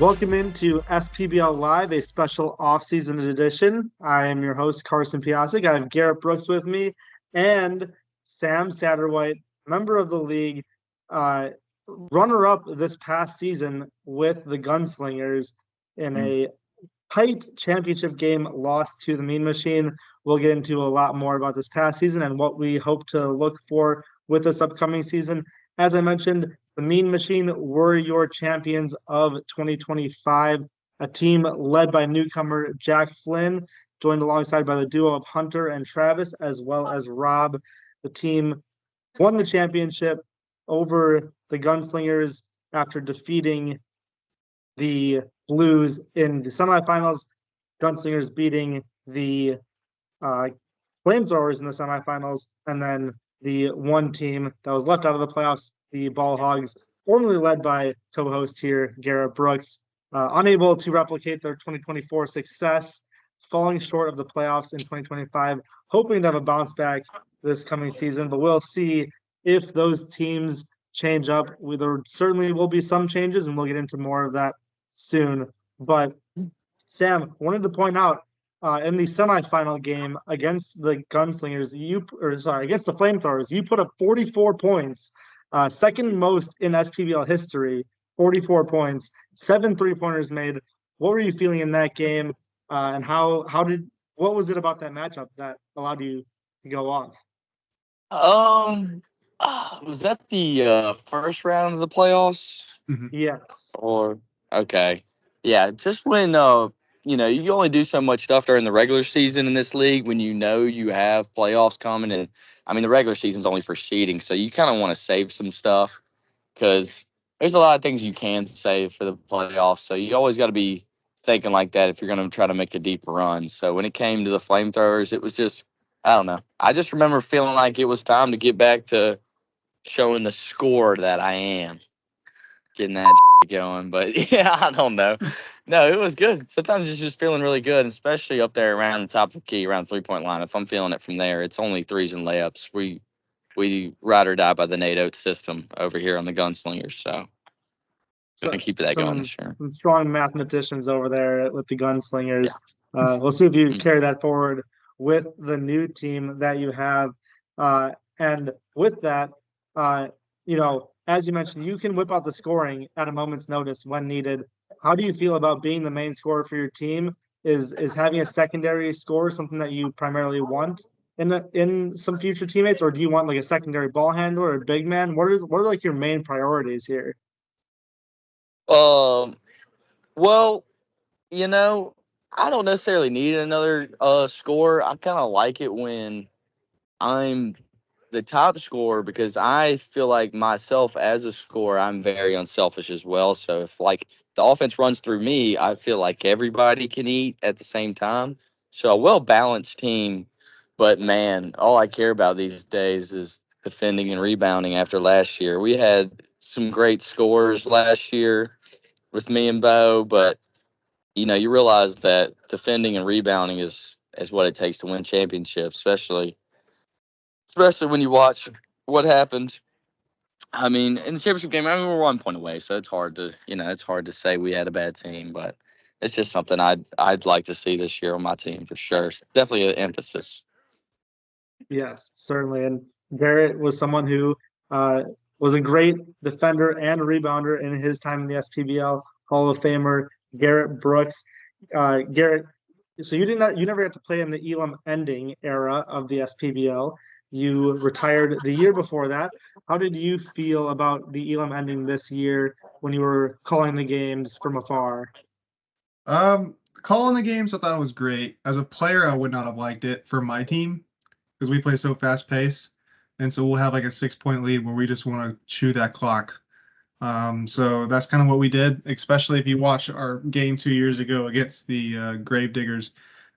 Welcome into SPBL Live, a special off-season edition. I am your host, Carson Piasek. I have Garrett Brooks with me and Sam Satterwhite, member of the league, runner-up this past season with the Gunslingers in a tight championship game lost to the Mean Machine. We'll get into a lot more about this past season and what we hope to look for with this upcoming season. As I mentioned, the Mean Machine were your champions of 2025, a team led by newcomer Jack Flynn, joined alongside by the duo of Hunter and Travis, as well as Rob. The team won the championship over the Gunslingers after defeating the Blues in the semifinals. Gunslingers beating the Flamethrowers in the semifinals, and then the one team that was left out of the playoffs, the Ball Hogs, formerly led by co-host here, Garrett Brooks, unable to replicate their 2024 success, falling short of the playoffs in 2025, hoping to have a bounce back this coming season, but we'll see if those teams change up. There certainly will be some changes, and we'll get into more of that soon. But Sam, wanted to point out in the semifinal game against the Gunslingers, against the Flamethrowers, you put up 44 points, second most in SPBL history, 44 points, 7 3-pointers made. What were you feeling in that game, and what was it about that matchup that allowed you to go off? Was that the first round of the playoffs? Yes. Or okay, yeah. Just when you only do so much stuff during the regular season in this league when you know you have playoffs coming, and I mean the regular season's only for seeding, so you kind of want to save some stuff because there's a lot of things you can save for the playoffs. So you always got to be thinking like that if you're going to try to make a deep run. So when it came to the Flamethrowers, it was just I don't know. I just remember feeling like it was time to get back to showing the score that I am, getting that going. But yeah, I don't know. No, it was good. Sometimes it's just feeling really good, especially up there around the top of the key, around 3-point line. If I'm feeling it from there, it's only threes and layups. We ride or die by the Nate Oates system over here on the Gunslingers. So gonna keep that going this year. Some strong mathematicians over there with the Gunslingers. Yeah. We'll see if you carry that forward with the new team that you have. And with that, as you mentioned, you can whip out the scoring at a moment's notice when needed. How do you feel about being the main scorer for your team? Is having a secondary score something that you primarily want in some future teammates, or do you want like a secondary ball handler or a big man? What are like your main priorities here? Well, I don't necessarily need another scorer. I kind of like it when I'm the top scorer because I feel like myself as a scorer, I'm very unselfish as well. So if like the offense runs through me, I feel like everybody can eat at the same time. So a well-balanced team, but man, all I care about these days is defending and rebounding after last year. We had some great scores last year with me and Bo, but you realize that defending and rebounding is what it takes to win championships, especially when you watch what happened. I mean, in the championship game, we were 1 point away, so it's hard to say we had a bad team, but it's just something I'd like to see this year on my team for sure. Definitely an emphasis. Yes, certainly. And Garrett was someone who was a great defender and rebounder in his time in the SPBL. Hall of Famer Garrett Brooks. Garrett, so you never got to play in the Elam ending era of the SPBL. You retired the year before that. How did you feel about the Elam ending this year when you were calling the games from afar? Calling the games, I thought it was great. As a player, I would not have liked it for my team because we play so fast paced, and so we'll have like a 6-point lead where we just want to chew that clock. So that's kind of what we did, especially if you watch our game 2 years ago against the Gravediggers.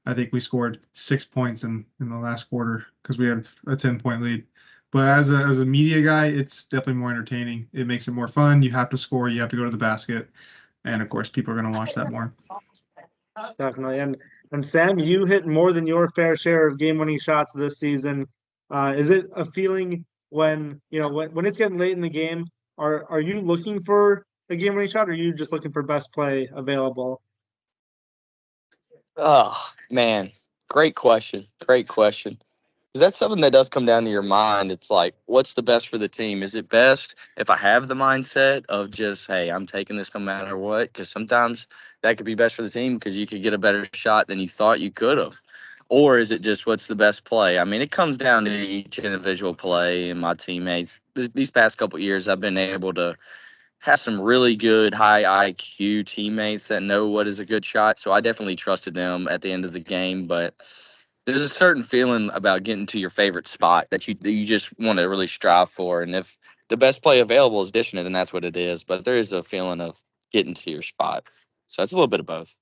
I think we scored 6 points in the last quarter because we had a 10-point lead. But as a media guy, it's definitely more entertaining. It makes it more fun. You have to score. You have to go to the basket. And, of course, people are going to watch that more. Definitely. And Sam, you hit more than your fair share of game-winning shots this season. Is it a feeling when it's getting late in the game? Are you looking for a game-winning shot, or are you just looking for best play available? Oh, man. Great question. Great question. Because that's something that does come down to your mind. It's like, what's the best for the team? Is it best if I have the mindset of just, hey, I'm taking this no matter what? Because sometimes that could be best for the team because you could get a better shot than you thought you could have. Or is it just what's the best play? I mean, it comes down to each individual play and my teammates. These past couple of years, I've been able to have some really good high IQ teammates that know what is a good shot. So I definitely trusted them at the end of the game. But there's a certain feeling about getting to your favorite spot that you just want to really strive for. And if the best play available is dishing it, then that's what it is. But there is a feeling of getting to your spot. So it's a little bit of both.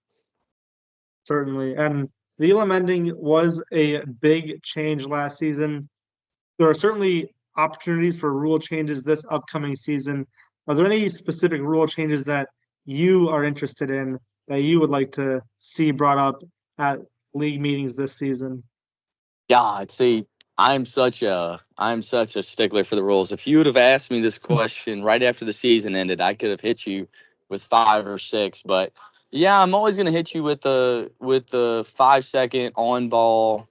Certainly. And the Elam ending was a big change last season. There are certainly opportunities for rule changes this upcoming season. Are there any specific rule changes that you are interested in that you would like to see brought up at league meetings this season? God, see, I'm such a stickler for the rules. If you would have asked me this question right after the season ended, I could have hit you with 5 or 6. But yeah, I'm always gonna hit you with the 5 second on ball,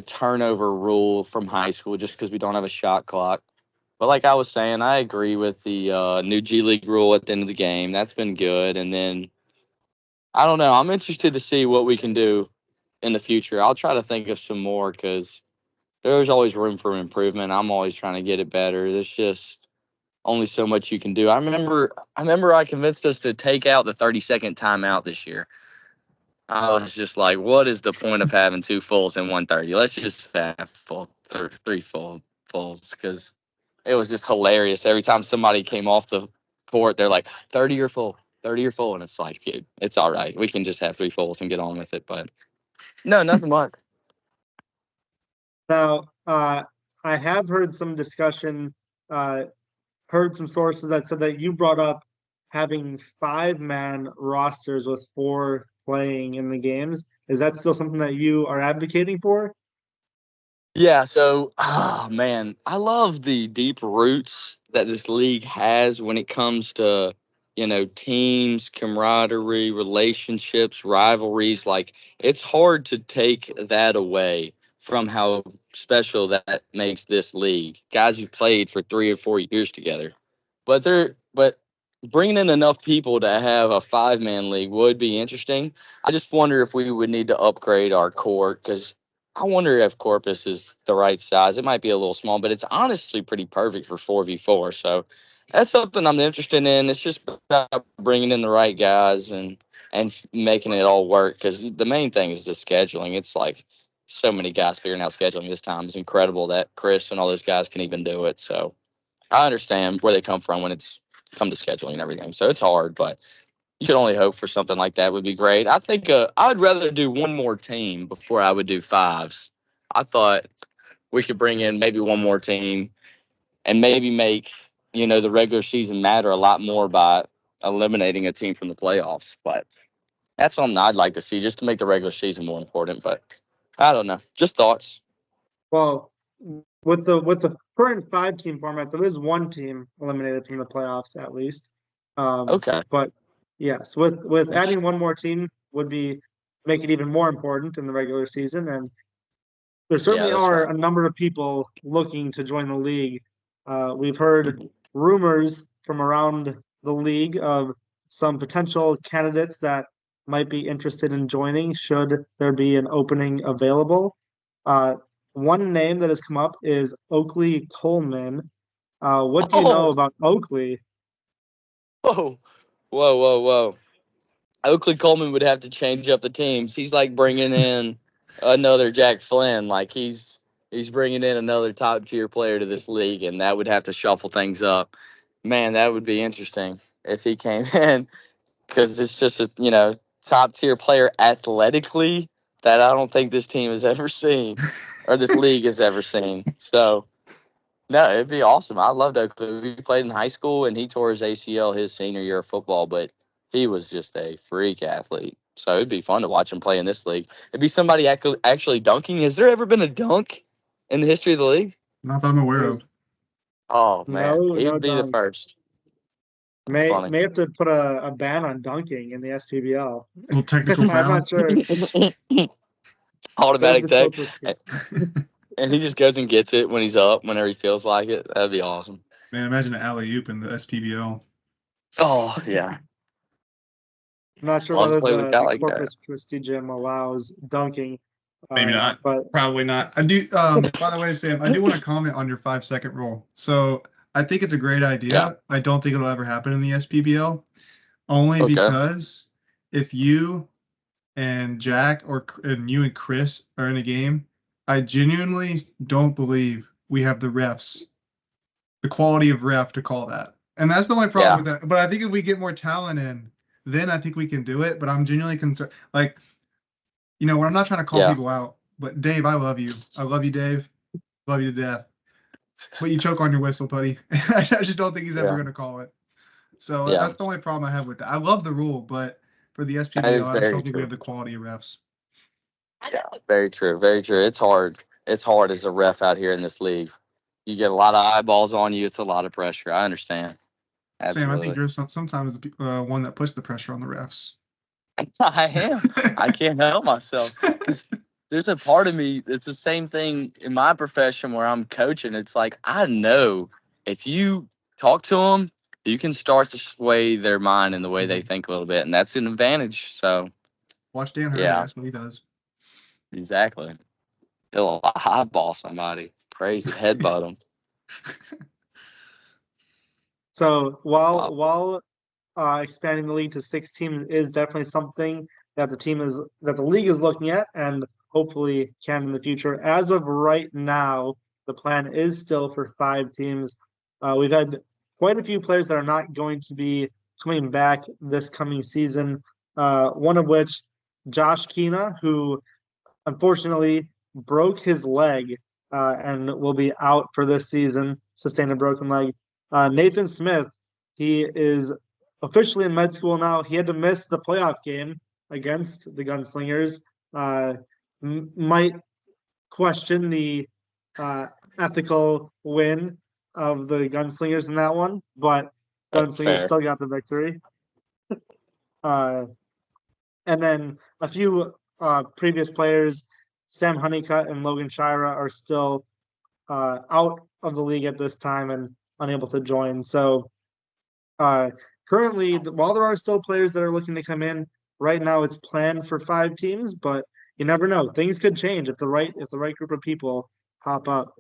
turnover rule from high school just because we don't have a shot clock. But like I was saying, I agree with the new G League rule at the end of the game. That's been good. And then I don't know. I'm interested to see what we can do in the future. I'll try to think of some more because there's always room for improvement. I'm always trying to get it better. There's just only so much you can do. I remember I convinced us to take out the 30-second timeout this year. I was just like, what is the point of having 2 fulls and 1:30? Let's just have three fulls because it was just hilarious. Every time somebody came off the court, they're like, 30 or full, 30 or full. And it's like, dude, it's all right. We can just have 3 fulls and get on with it. But no, nothing much. Now, I have heard some discussion, uh, heard some sources that said that you brought up having 5-man rosters with 4 playing in the games. Is that still something that you are advocating for? Yeah, so man, I love the deep roots that this league has when it comes to, teams, camaraderie, relationships, rivalries. Like it's hard to take that away from how special that makes this league. Guys who've played for 3 or 4 years together. But bringing in enough people to have a 5-man league would be interesting. I just wonder if we would need to upgrade our court because I wonder if Corpus is the right size. It might be a little small, but it's honestly pretty perfect for 4v4. So that's something I'm interested in. It's just about bringing in the right guys and making it all work because the main thing is the scheduling. It's like so many guys figuring out scheduling this time is incredible that Chris and all those guys can even do it. So I understand where they come from when it's come to scheduling and everything. So it's hard, but you could only hope for something like that would be great. I think I'd rather do one more team before I would do fives. I thought we could bring in maybe one more team and maybe make, the regular season matter a lot more by eliminating a team from the playoffs. But that's something I'd like to see just to make the regular season more important. But I don't know. Just thoughts. Well, with the current 5-team format, there is one team eliminated from the playoffs at least. Okay. But yes, with adding one more team would be make it even more important in the regular season, and there Yeah, certainly that's are right. a number of people looking to join the league. We've heard rumors from around the league of some potential candidates that might be interested in joining should there be an opening available. Uh, One name that has come up is Oakley Coleman. What do you know Oh, about Oakley? whoa, whoa, whoa, whoa. Oakley Coleman would have to change up the teams. He's like bringing in another Jack Flynn. Like he's bringing in another top tier player to this league, and that would have to shuffle things up. Man, that would be interesting if he came in because it's just a top tier player athletically that I don't think this team has ever seen or this league has ever seen. So no, it'd be awesome. I loved Oakley. We played in high school, and he tore his ACL his senior year of football, but he was just a freak athlete. So it'd be fun to watch him play in this league. It'd be somebody actually dunking. Has there ever been a dunk in the history of the league? Not that I'm aware There's of. Oh man, no he'd be the dunks. first. That's funny. May have to put a ban on dunking in the SPBL. Little technical I'm foul. not sure. There's Automatic the tech. closest. And he just goes and gets it when he's up, whenever he feels like it. That'd be awesome. Man, imagine an alley-oop in the SPBL. Oh, yeah. I'm not sure Love to whether play with a guy the like that. Corpus Christi gym allows dunking. Maybe not. But Probably not. I do. By the way, Sam, I do want to comment on your 5-second rule. So I think it's a great idea. Yeah. I don't think it'll ever happen in the SPBL, only Okay. because if you and Jack and you and Chris are in a game, I genuinely don't believe we have the refs, the quality of ref to call that. And that's the only problem Yeah. with that. But I think if we get more talent in, then I think we can do it. But I'm genuinely concerned. Like, when I'm not trying to call Yeah. people out, but Dave, I love you. I love you, Dave. Love you to death. But you choke on your whistle, buddy. I just don't think he's ever Yeah. going to call it. So Yeah. that's the only problem I have with that. I love the rule, but for the That SPBL, is I just very don't think we true. have the quality of refs. Yeah, very true. Very true. It's hard. It's hard as a ref out here in this league. You get a lot of eyeballs on you. It's a lot of pressure. I understand. Sam, I think Absolutely. you're sometimes the one that puts the pressure on the refs. I am. I can't help myself. 'Cause there's a part of me, it's the same thing in my profession where I'm coaching. It's like, I know if you talk to them, you can start to sway their mind in the way they think a little bit. And that's an advantage. So, Watch Dan Hurley. yeah, That's what he does. exactly. He'll highball somebody. Crazy. Headbutt them. so Wow. while expanding the league to 6 teams is definitely something that the league is looking at and hopefully can in the future. As of right now, the plan is still for 5 teams. We've had quite a few players that are not going to be coming back this coming season. One of which, Josh Keena, who unfortunately broke his leg and will be out for this season, sustained a broken leg. Nathan Smith, he is officially in med school now. He had to miss the playoff game against the Gunslingers. Might question the ethical win of the Gunslingers in that one, but Gunslingers Fair. still got the victory. And then a few previous players, Sam Honeycutt and Logan Shira, are still out of the league at this time and unable to join. So currently, while there are still players that are looking to come in, right now it's planned for 5 teams, but you never know. Things could change if the right group of people pop up.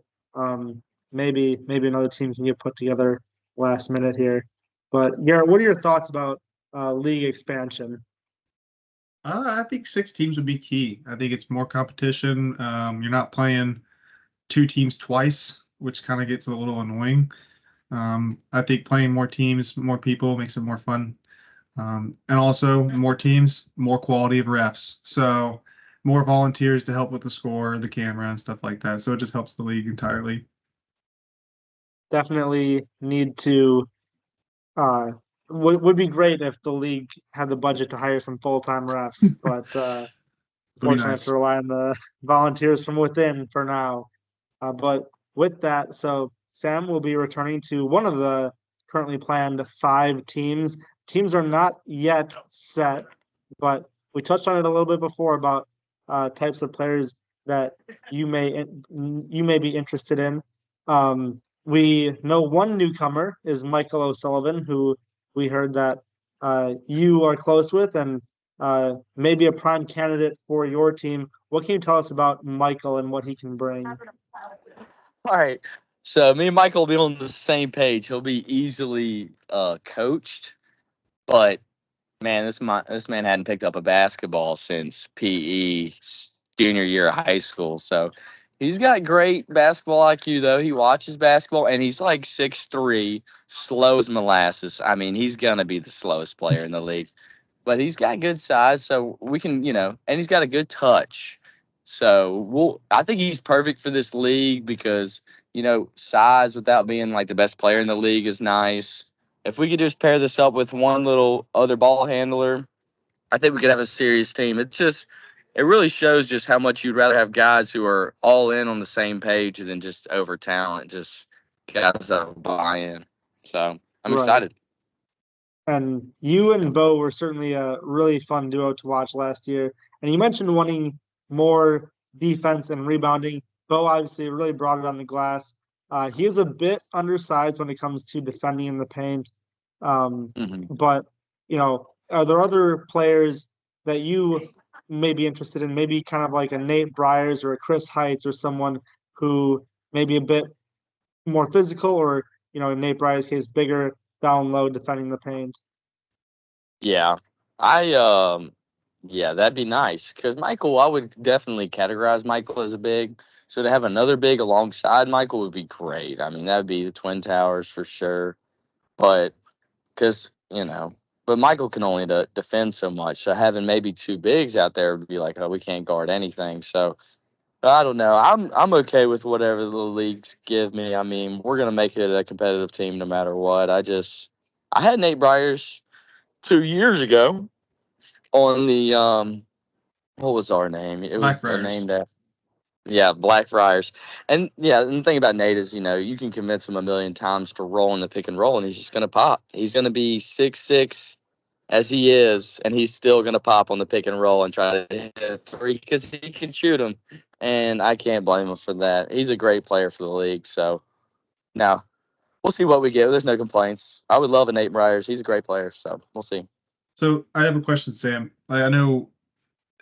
Maybe another team can get put together last minute here. But Garrett, what are your thoughts about league expansion? I think 6 teams would be key. I think it's more competition. You're not playing 2 teams twice, which kind of gets a little annoying. I think playing more teams, more people makes it more fun. And also more teams, more quality of refs. So more volunteers to help with the score, the camera, and stuff like that. So it just helps the league entirely. Definitely need to would be great if the league had the budget to hire some full-time refs, but It'll be unfortunately I have nice. to rely on the volunteers from within for now. But with that, so Sam will be returning to one of the currently planned 5 teams. Teams are not yet set, but we touched on it a little bit before about types of players that you may be interested in. We know one newcomer is Michael O'Sullivan, who we heard that you are close with and maybe a prime candidate for your team. What can you tell us about Michael and what he can bring? All right. So me and Michael will be on the same page. He'll be easily coached, but man, this man hadn't picked up a basketball since PE junior year of high school. So he's got great basketball IQ though. He watches basketball and he's like 6'3", slow as molasses. I mean, he's gonna be the slowest player in the league. But he's got good size, so we can, and he's got a good touch. So I think he's perfect for this league because, size without being like the best player in the league is nice. If we could just pair this up with one little other ball handler, I think we could have a serious team. It really shows just how much you'd rather have guys who are all in on the same page than just over talent, just guys that buy in. So I'm Right. excited. And you and Bo were certainly a really fun duo to watch last year. And you mentioned wanting more defense and rebounding. Bo obviously really brought it on the glass. He is a bit undersized when it comes to defending in the paint. Mhm. But, are there other players that you may be interested in? Maybe kind of like a Nate Bryers or a Chris Heights or someone who may be a bit more physical or, in Nate Bryers' case, bigger down low defending the paint. Yeah. I yeah, that'd be nice because Michael, I would definitely categorize Michael as a big. So to have another big alongside Michael would be great. I mean, that would be the Twin Towers for sure. But because but Michael can only defend so much. So having maybe two bigs out there would be like, oh, we can't guard anything. So I don't know. I'm okay with whatever the leagues give me. I mean, we're gonna make it a competitive team no matter what. I had Nate Bryers 2 years ago on the what was our name? It was Blackfriars. named after Blackfriars. And and the thing about Nate is, you can convince him a million times to roll in the pick and roll and he's just gonna pop. He's gonna be 6'6" as he is, and he's still gonna pop on the pick and roll and try to hit a three because he can shoot them. And I can't blame him for that. He's a great player for the league. So now we'll see what we get. There's no complaints. I would love a Nate Bryers. He's a great player, so we'll see. So I have a question, Sam. I know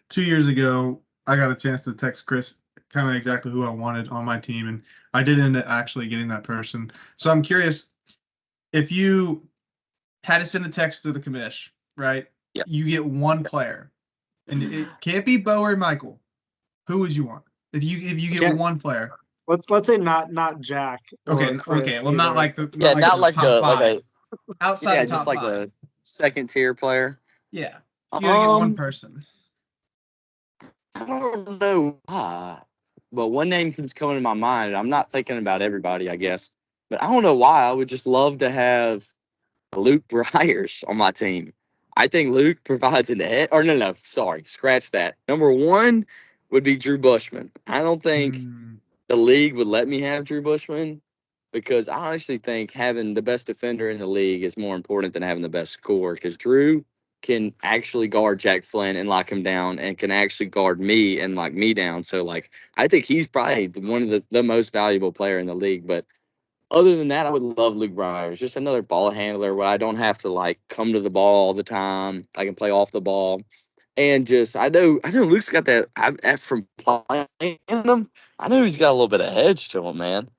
2 years ago I got a chance to text Chris kind of exactly who I wanted on my team, and I did end up actually getting that person. So I'm curious if you had to send a text to the commish, right? Yeah. You get one player, and it can't be Bo or Michael. Who would you want if you get one player? Let's say not Jack. Okay, okay. Well, not like the not like top a five. Outside the top just like five. a second tier player. Yeah, you gotta get one person. I don't know why, but one name keeps coming to my mind. I'm not thinking about everybody, I guess, but I don't know why. I would just love to have Luke Bryers on my team. I think Luke provides an edge. Or no, sorry, scratch that. Number one would be Drew Bushman. I don't think the league would let me have Drew Bushman because I honestly think having the best defender in the league is more important than having the best scorer because Drew can actually guard Jack Flynn and lock him down and can actually guard me and lock me down. So, I think he's probably one of the most valuable player in the league. But other than that, I would love Luke Bryers. Just another ball handler where I don't have to, come to the ball all the time. I can play off the ball. And just, I know Luke's got that from playing him. I know he's got a little bit of edge to him, man.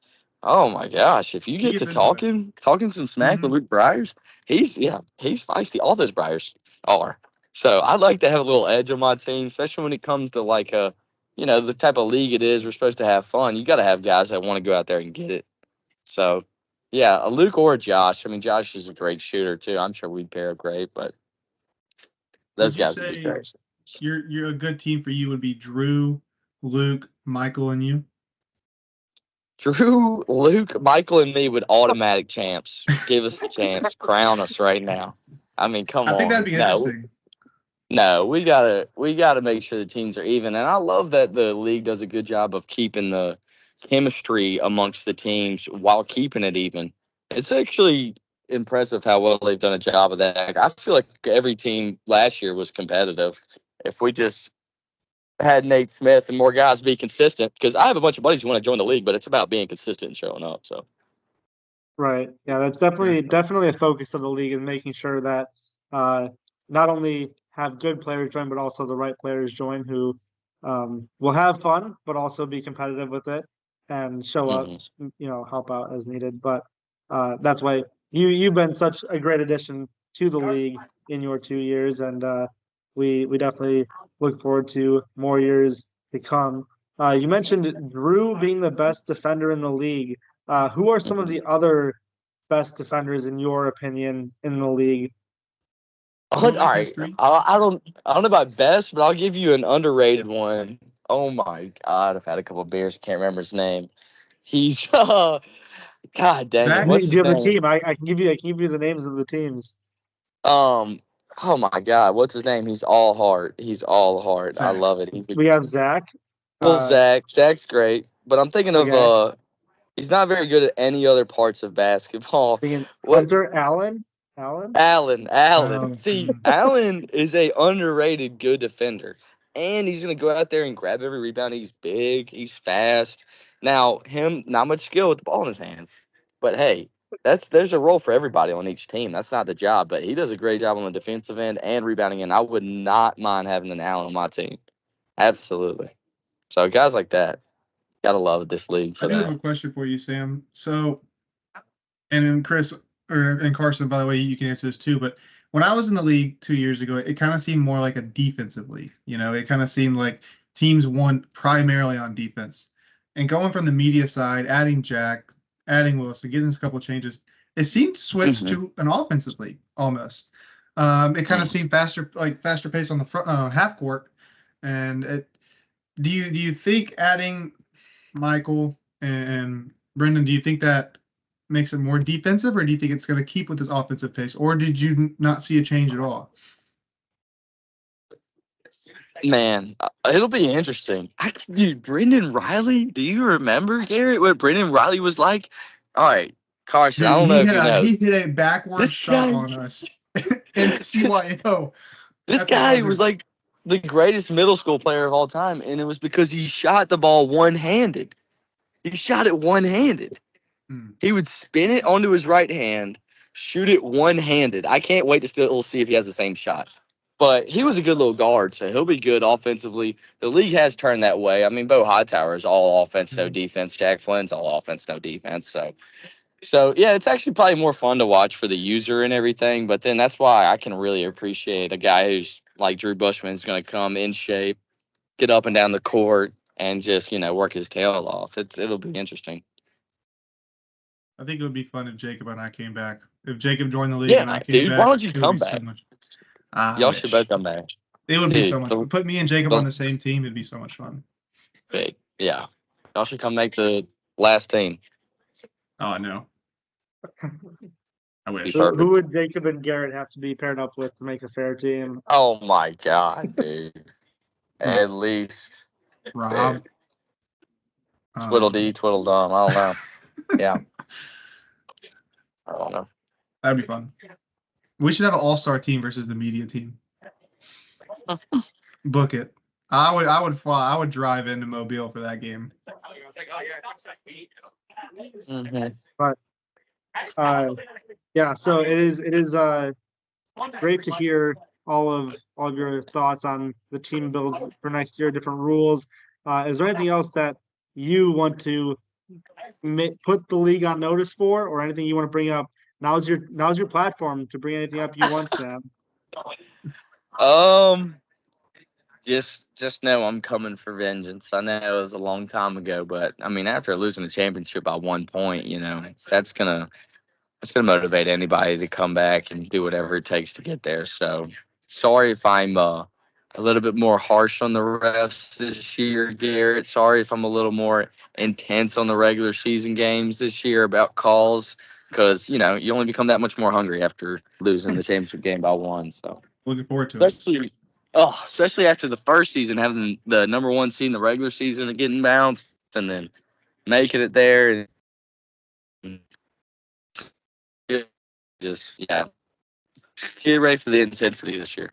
Oh my gosh! If you get to talking some smack with Luke Bryers, he's feisty. All those Bryers are. So I'd like to have a little edge on my team, especially when it comes to the type of league it is. We're supposed to have fun. You got to have guys that want to go out there and get it. So, yeah, a Luke or a Josh. I mean, Josh is a great shooter too. I'm sure we'd pair great, but those guys would be great. You're a good team for you would be Drew, Luke, Michael, and you? Drew, Luke, Michael, and me would automatic champs. Give us a chance. Crown us right now. I mean, come on. I think that'd be interesting. No, we gotta make sure the teams are even. And I love that the league does a good job of keeping the chemistry amongst the teams while keeping it even. It's actually impressive how well they've done a job of that. I feel like every team last year was competitive. If we just had Nate Smith and more guys be consistent, because I have a bunch of buddies who want to join the league, but it's about being consistent and showing up. So, right, yeah, that's definitely a focus of the league is making sure that not only have good players join, but also the right players join who will have fun, but also be competitive with it and show up, help out as needed. But that's why you've been such a great addition to the league in your 2 years, and we definitely look forward to more years to come. You mentioned Drew being the best defender in the league. Who are some of the other best defenders in your opinion in the league? all right, I don't know about best, but I'll give you an underrated one. Oh my God, I've had a couple of beers. Can't remember his name. He's God dang Zach? it. What's his Do you have a name? team? I can give you the names of the teams. Oh my God, what's his name? He's all heart. He's all heart. Zach. I love it. We have Zach. Zach's great, but I'm thinking of he's not very good at any other parts of basketball. Hunter Allen. Allen? Allen. See, Mm. Allen is a underrated good defender. And he's gonna go out there and grab every rebound. He's big, he's fast. Now, him not much skill with the ball in his hands. But hey, there's a role for everybody on each team. That's not the job, but he does a great job on the defensive end and rebounding end. I would not mind having an Allen on my team. Absolutely. So guys like that, gotta love this league I for do have that. a question for you, Sam. So, and then Chris and Carson, by the way, you can answer this too. But when I was in the league 2 years ago, it kind of seemed more like a defensive league. It kind of seemed like teams won primarily on defense. And going from the media side, adding Jack, adding Wilson, getting a couple of changes, it seemed to switch Mhm. to an offensive league almost. It kind of seemed faster pace on the front half court. And do you think adding Michael and Brendan, do you think that makes it more defensive, or do you think it's going to keep with this offensive pace, or did you not see a change at all? Man, it'll be interesting. Dude, Brendan Riley, do you remember, Garrett, what Brendan Riley was like? All right, Carson, I Dude, don't know he if hit you a know. he hit a backward This shot guy, on us in CYO this at the guy was buzzer. like the greatest middle school player of all time, and it was because he shot the ball one-handed. He shot it one-handed. Hmm. He would spin it onto his right hand, shoot it one-handed. I can't wait to still see if he has the same shot. But he was a good little guard, so he'll be good offensively. The league has turned that way. I mean, Bo Hightower is all offense, no defense. Jack Flynn's all offense, no defense. So yeah, it's actually probably more fun to watch for the user and everything. But then that's why I can really appreciate a guy who's like Drew Bushman is going to come in shape, get up and down the court, and just work his tail off. It'll be interesting. I think it would be fun if Jacob and I came back. If Jacob joined the league and Yeah, I came dude, why back, don't you it would be come so back? much. I Y'all should wish both come back. it would be so Dude, much fun. Put me and Jacob the on the same team; it'd be so much fun. big, yeah. Y'all should come make the last team. Oh, I know. I Be wish. Who perfect. would Jacob and Garrett have to be paired up with to make a fair team? Oh my god, dude. At least Rob. twiddle dee, twiddle dum. I don't know. Yeah, I don't know. That'd be fun. We should have an all-star team versus the media team. Book it. I would fly. I would drive into Mobile for that game. Mhm. But yeah, so it is great to hear all of your thoughts on the team builds for next year, different rules. Is there anything else that you want to put the league on notice for, or anything you want to bring up? Now's your platform to bring anything up you want, Sam. Um, just know I'm coming for vengeance. I know it was a long time ago, but I mean, after losing the championship by 1 point, that's gonna motivate anybody to come back and do whatever it takes to get there. So sorry if I'm a little bit more harsh on the refs this year, Garrett. Sorry if I'm a little more intense on the regular season games this year about calls, because you only become that much more hungry after losing the championship game by 1. So Looking forward to it. especially after the first season, having the number 1 seed in the regular season and getting bounced, and then making it there. And just get ready for the intensity this year.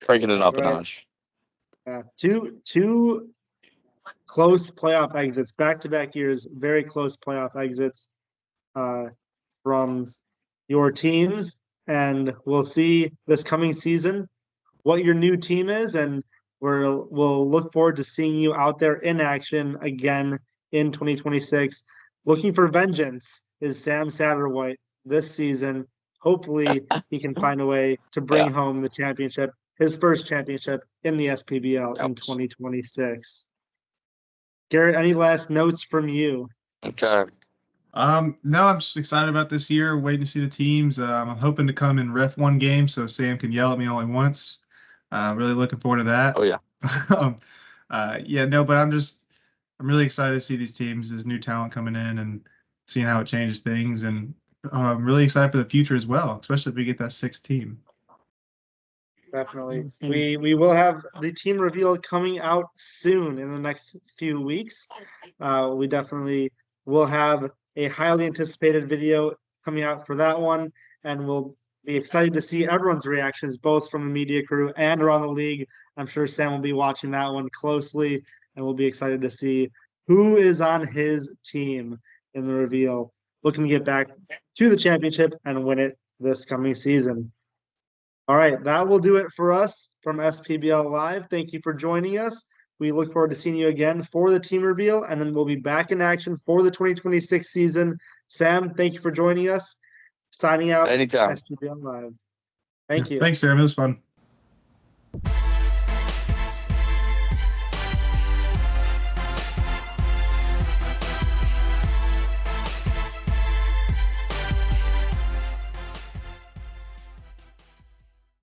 Cranking it That's up a right. notch. Yeah, two close playoff exits, back-to-back years, very close playoff exits from your teams, and we'll see this coming season what your new team is, and we'll look forward to seeing you out there in action again in 2026. Looking for vengeance is Sam Satterwhite this season. Hopefully, he can find a way to bring Yeah. home the championship, his first championship in the SPBL in Yep. 2026. Garrett, any last notes from you? Okay. No, I'm just excited about this year. Waiting to see the teams. I'm hoping to come and ref one game so Sam can yell at me all he wants. Really looking forward to that. Oh yeah. um, yeah, no, but I'm really excited to see these teams, this new talent coming in and seeing how it changes things. And I'm really excited for the future as well, especially if we get that 6th team. Definitely. We will have the team reveal coming out soon in the next few weeks. We definitely will have a highly anticipated video coming out for that one. and we'll be excited to see everyone's reactions, both from the media crew and around the league. I'm sure Sam will be watching that one closely, and we'll be excited to see who is on his team in the reveal, looking to get back to the championship and win it this coming season. All right, that will do it for us from SPBL Live. Thank you for joining us. We look forward to seeing you again for the team reveal, and then we'll be back in action for the 2026 season. Sam, thank you for joining us. Signing out. Anytime. SPBL Live. Thank you. Thanks, Sam. It was fun.